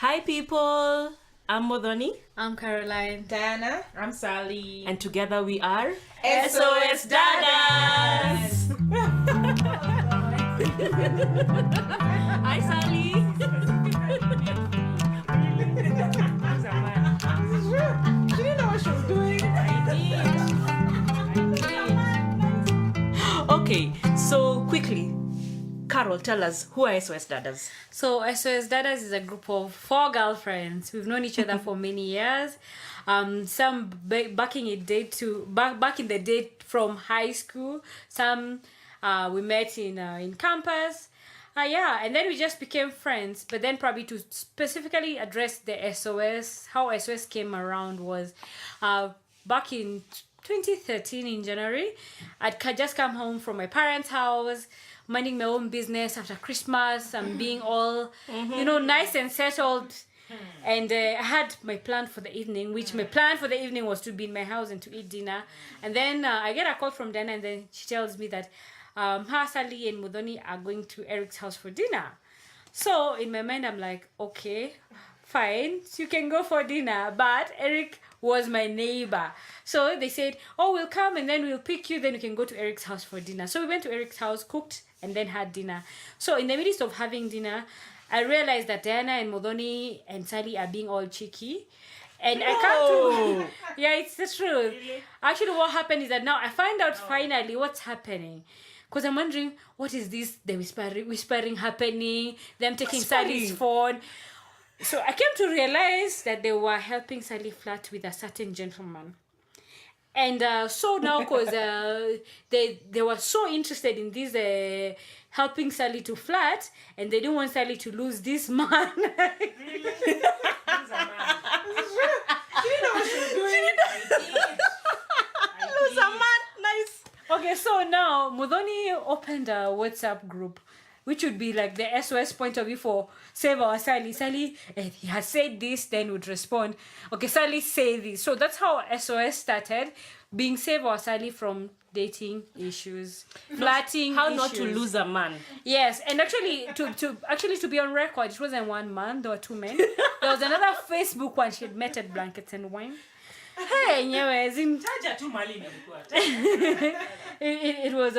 Hi people, I'm Modoni. I'm Caroline. Diana. I'm Sally. And together we are SOS Dadas. Hi Sally. She didn't know what she was doing. Okay, so quickly, Carol, tell us, who are SOS Dadas? So SOS Dadas is a group of 4 girlfriends. We've known each other for many years. Some back in the day from high school. Some we met in campus. And then we just became friends. But then probably to specifically address the SOS, how SOS came around was back in 2013 in January. I'd just come home from my parents' house, minding my own business after Christmas and being all, nice and settled. And I had my plan for the evening, which my plan for the evening was to be in my house and to eat dinner. And then I get a call from Dana, and then she tells me that Sally and Modoni are going to Eric's house for dinner. So in my mind, I'm like, okay, fine, so you can go for dinner. But Eric was my neighbor. So they said, we'll come and then we'll pick you, then you can go to Eric's house for dinner. So we went to Eric's house, cooked, and then had dinner. So in the midst of having dinner, I realized that Diana and Modoni and Sally are being all cheeky. And I can't yeah, it's the truth. Really? Actually, what happened is that now I find out finally what's happening. Because I'm wondering, what is this? The whispering happening, them taking Sally's phone. So I came to realize that they were helping Sally flirt with a certain gentleman. And so now, because they were so interested in this helping Sally to flirt, and they didn't want Sally to lose this man. She didn't know what she was doing. Lose a man, nice. Okay, so now Modoni opened a WhatsApp group, which would be like the SOS point of view for Save Our Sally. Sally, he has said this, then would respond, okay, Sally, say this. So that's how SOS started, being Save Our Sally from dating issues, flirting How issues. not to lose a man. Yes, and actually, to be on record, it wasn't one man, there were 2 men. There was another Facebook one, she had met at Blankets and Wine. Hey, it was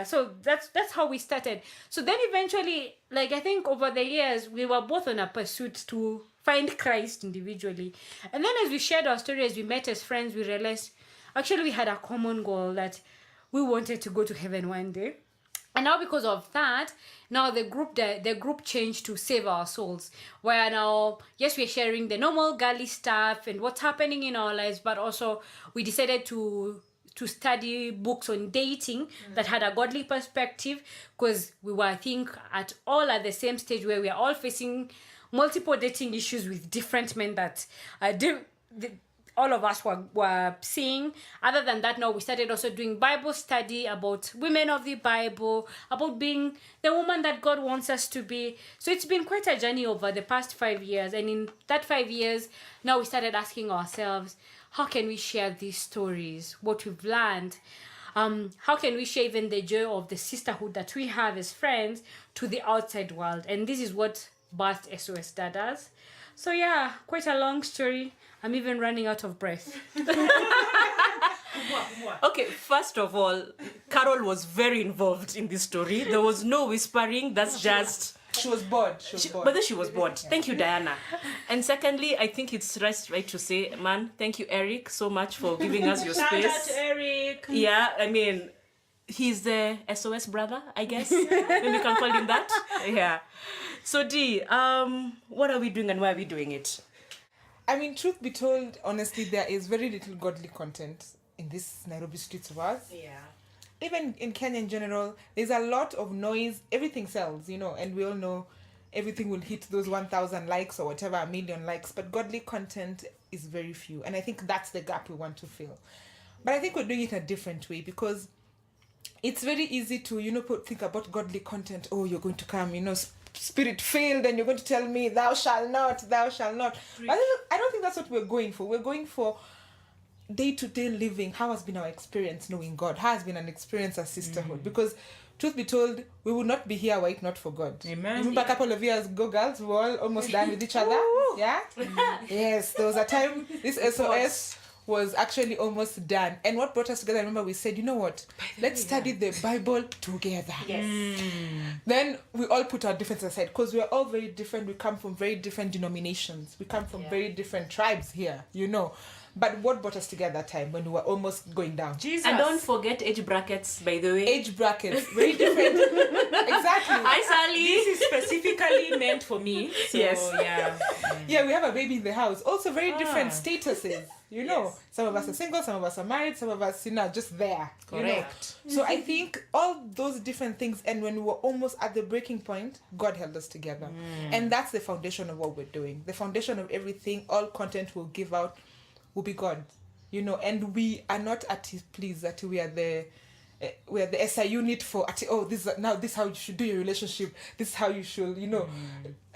so that's how we started. So then eventually, like, I think over the years we were both on a pursuit to find Christ individually, and then as we shared our stories, we met as friends, we realized actually we had a common goal that we wanted to go to heaven one day. And now because of that, now the group changed to Save Our Souls, where now, yes, we're sharing the normal girly stuff and what's happening in our lives, but also we decided to study books on dating that had a godly perspective, because we were, I think, all at the same stage where we are all facing multiple dating issues with different men that all of us were seeing. Other than that, now we started also doing Bible study about women of the Bible, about being the woman that God wants us to be. So it's been quite a journey over the past 5 years. And in that 5 years, now we started asking ourselves, how can we share these stories, what we've learned? How can we share even the joy of the sisterhood that we have as friends to the outside world? And this is what birthed SOS Dadas. So yeah, quite a long story. I'm even running out of breath. Okay, first of all, Carol was very involved in this story. There was no whispering. That's just... She was bored. But then she was bored. Thank you, Diana. And secondly, I think it's right to say, man, thank you, Eric, so much for giving us your space. Shout out to Eric. Yeah, I mean, he's the SOS brother, I guess. Maybe we can call him that. Yeah. So, Dee, what are we doing and why are we doing it? I mean, truth be told, honestly, there is very little godly content in this Nairobi streets of ours. Yeah. Even in Kenya in general, there's a lot of noise. Everything sells, and we all know everything will hit those 1,000 likes or whatever, 1 million likes. But godly content is very few. And I think that's the gap we want to fill. But I think we're doing it a different way, because it's very easy to, think about godly content. Oh, you're going to come, spirit-filled, and you're going to tell me, thou shalt not. But I don't think that's what we're going for. We're going for day-to-day living. How has been our experience knowing God? How has been an experience as sisterhood? Because truth be told, we would not be here were it not for God. Amen. Remember a couple of years ago, girls, we were all almost done with each other. Yeah? Yes, there was a time this SOS was actually almost done. And what brought us together, I remember we said, you know what? Let's study the Bible together. Yes. Then we all put our differences aside because we are all very different. We come from very different denominations. We come from very different tribes here, you know. But what brought us together that time when we were almost going down? Jesus. And don't forget age brackets, by the way. Age brackets, very different. Exactly. Hi, Sally. This is specifically meant for me. So, Yes. yeah. Yeah, we have a baby in the house. Also very different statuses, you know. Some of us are single, some of us are married, some of us, you know, just there. Correct. You know? So I think all those different things, and when we were almost at the breaking point, God held us together. And that's the foundation of what we're doing. The foundation of everything, all content we'll give out will be God. You know, and we are not at his pleas that we are the SI unit for this is how you should do your relationship, this is how you should, you know,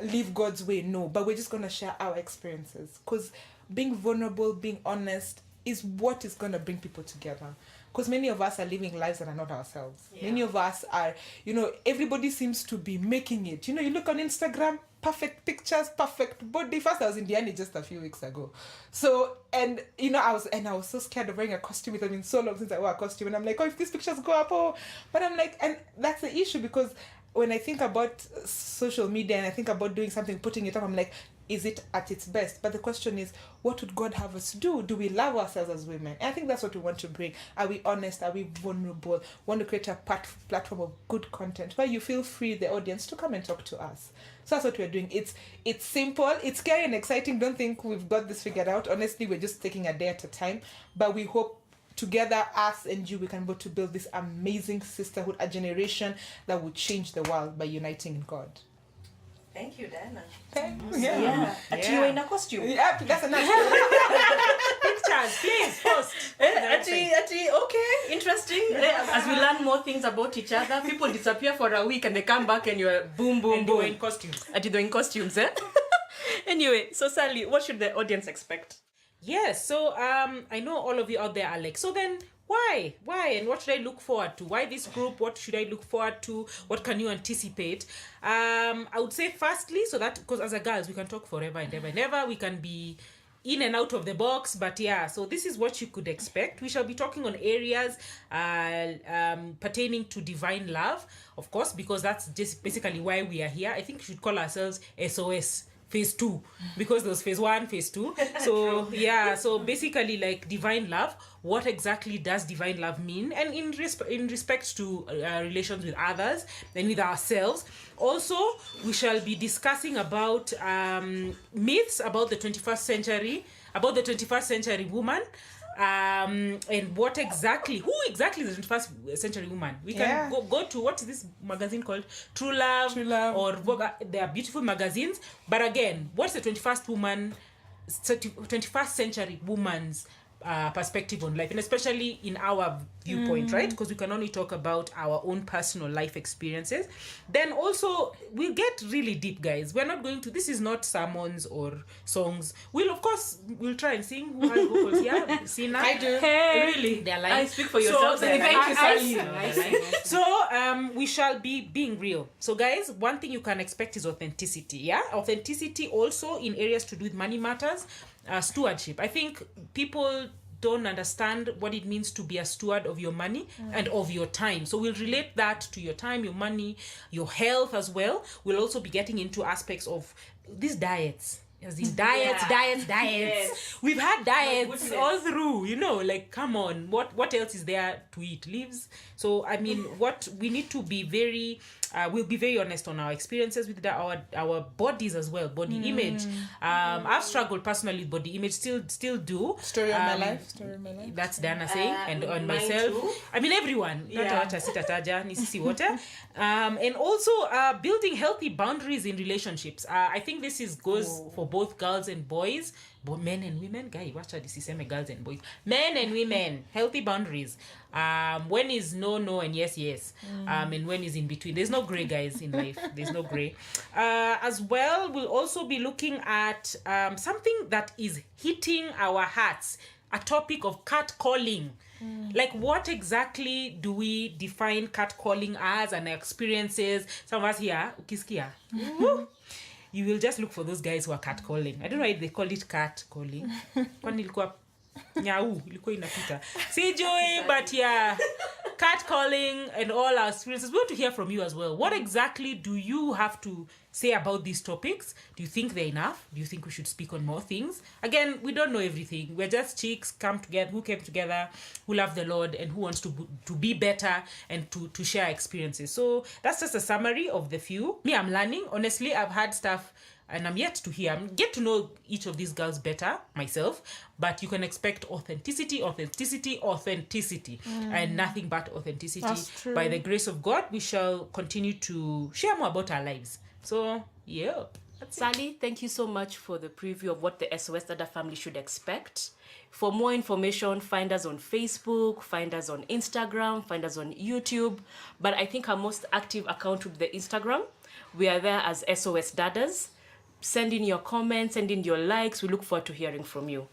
live God's way. No, but we're just gonna share our experiences, because being vulnerable, being honest is what is gonna bring people together. Because many of us are living lives that are not ourselves. Many of us are, you know, everybody seems to be making it. You know, you look on Instagram, perfect pictures, perfect body. First, I was in Diani just a few weeks ago. So, and, you know, I was so scared of wearing a costume. It's been so long since I wore a costume. And I'm like, if these pictures go up, But I'm like, and that's the issue, because when I think about social media and I think about doing something, putting it up, I'm like, is it at its best? But the question is, what would God have us do? Do we love ourselves as women? And I think that's what we want to bring. Are we honest? Are we vulnerable? Want to create a platform of good content where you feel free, the audience, to come and talk to us. So that's what we're doing. It's simple, it's scary and exciting. Don't think we've got this figured out. Honestly, we're just taking a day at a time. But we hope together, us and you, we can go to build this amazing sisterhood, a generation that will change the world by uniting in God. Thank you, Dana. Yeah. Actually, we're in a costume. Yeah, that's a nice Pictures, please, post. Actually, okay, interesting. As we learn more things about each other, people disappear for a week and they come back and you're boom, boom, And boom. we're in costumes. And you're in costumes, eh? Anyway, so Sally, what should the audience expect? Yes, so I know all of you out there are like, so then why and what should I look forward to? Why this group? What should I look forward to? What can you anticipate? I would say firstly, so that, because as a girls we can talk forever and ever and ever, we can be in and out of the box, but yeah, so this is what you could expect. We shall be talking on areas pertaining to divine love, of course, because that's just basically why we are here. I think we should call ourselves SOS phase 2, because there's phase 1, phase 2. So yeah, so basically like divine love. What exactly does divine love mean? And in respect to relations with others and with ourselves. Also, we shall be discussing about myths about the 21st century, about the 21st century woman. And who exactly is the 21st century woman? We can go to, what is this magazine called? True Love. Or Vogue. They are beautiful magazines. But again, what's the 21st century woman's perspective on life, and especially in our viewpoint, right? Because we can only talk about our own personal life experiences. Then also, we'll get really deep, guys. We're not going to, this is not sermons or songs. We'll try and sing. Who has vocals here? Sina? I do. Hey, Really? They're lying. I speak for yourself. So, Thank you, Sally. So we shall be being real. So guys, one thing you can expect is authenticity. Yeah, authenticity also in areas to do with money matters. Stewardship. I think people don't understand what it means to be a steward of your money and of your time. So we'll relate that to your time, your money, your health as well. We'll also be getting into aspects of these diets. As in diets. Yes. We've had diets all through, you know, like, come on, what else is there to eat? Leaves. So, I mean, what we need to be very, we'll be very honest on our experiences with our bodies as well, body image. I've struggled personally with body image, still do. Story of my life. That's Dana saying, and on myself. Too. I mean, everyone. Yeah. And also building healthy boundaries in relationships. I think this goes for both girls and boys, but men and women. Guy, watch out, this is girls and boys. Men and women, healthy boundaries. When is no and yes. And when is in between. There's no gray, guys, in life. There's no gray. As well, we'll also be looking at something that is hitting our hearts. A topic of catcalling. Like, what exactly do we define catcalling as and our experiences? Some of us here, ukisikia, you will just look for those guys who are catcalling. I don't know why they call it catcalling. Kwani ilikuwa nyau, ilikuwa inapita. Sijui, but yeah, catcalling and all our experiences. We want to hear from you as well. What exactly do you have to say about these topics? Do you think they're enough? Do you think we should speak on more things? Again, we don't know everything. We're just chicks who came together, who love the Lord, and who wants to be better and to share experiences. So that's just a summary of the few. Me, I'm learning. Honestly, I've had stuff and I'm yet to hear. Get to know each of these girls better myself, but you can expect authenticity, and nothing but authenticity. That's true. By the grace of God, we shall continue to share more about our lives. So, yeah. Sally, thank you so much for the preview of what the SOS Dada family should expect. For more information, find us on Facebook, find us on Instagram, find us on YouTube. But I think our most active account would be the Instagram. We are there as SOS Dadas. Send in your comments, send in your likes. We look forward to hearing from you.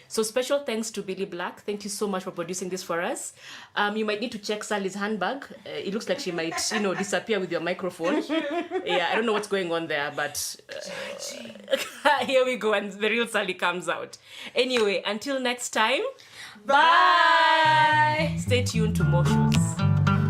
So special thanks to Billy Black. Thank you so much for producing this for us. You might need to check Sally's handbag. It looks like she might, disappear with your microphone. Yeah, I don't know what's going on there, but here we go, and the real Sally comes out. Anyway, until next time, Bye. stay tuned to more shows.